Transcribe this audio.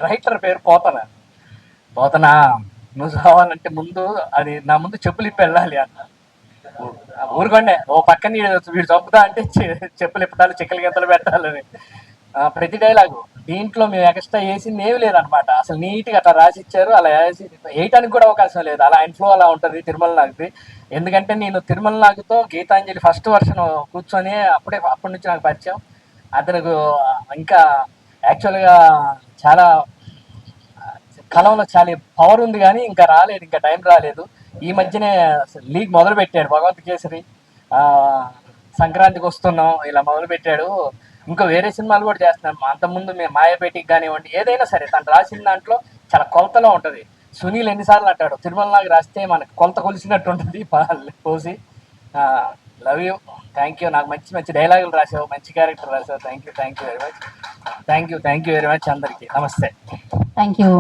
Writer పేరు పోతన నువ్వు కావాలంటే ముందు అది నా ముందు చెప్పులు ఇప్పి వెళ్ళాలి అన్న. ఊరుకోండి ఓ పక్కన వీడు చంపుతా అంటే చెప్పులు ఇప్పటాలు చిక్కలు గింతలు పెట్టాలని. ప్రతి డైలాగు దీంట్లో మేము ఎక్స్ట్రా వేసింది ఏమి లేదనమాట. అసలు నీట్గా అట్లా రాసి ఇచ్చారు. అలా వేసి వేయటానికి కూడా అవకాశం లేదు. అలా ఇన్ఫ్లో అలా ఉంటుంది తిరుమల నాగుది. ఎందుకంటే నేను తిరుమల నాగుతో గీతాంజలి ఫస్ట్ వర్షన్ కూర్చొని అప్పటి నుంచి నాకు పరిచయం. అతనికి ఇంకా యాక్చువల్గా చాలా కలంలో చాలా పవర్ ఉంది, కానీ ఇంకా రాలేదు, ఇంకా టైం రాలేదు. ఈ మధ్యనే లీగ్ మొదలు పెట్టాడు భగవంత్ కేసరి. సంక్రాంతికి వస్తున్నాం ఇలా మొదలు పెట్టాడు. ఇంకా వేరే సినిమాలు కూడా చేస్తున్నాం. అంతకుముందు మేము మాయాపేటికి కానివ్వండి, ఏదైనా సరే తను రాసిన దాంట్లో చాలా కొలతలో ఉంటుంది. సునీల్ ఎన్నిసార్లు అంటాడు, తిరుమల నాకు రాస్తే మనకు కొలత కొలిసినట్టు ఉంటుంది పోసి. Love you, thank you. నాకు మంచి మంచి డైలాగులు రాసావు, మంచి క్యారెక్టర్ రాసావు. Thank you very much. Thank you very much అందరికీ. నమస్తే. Thank you.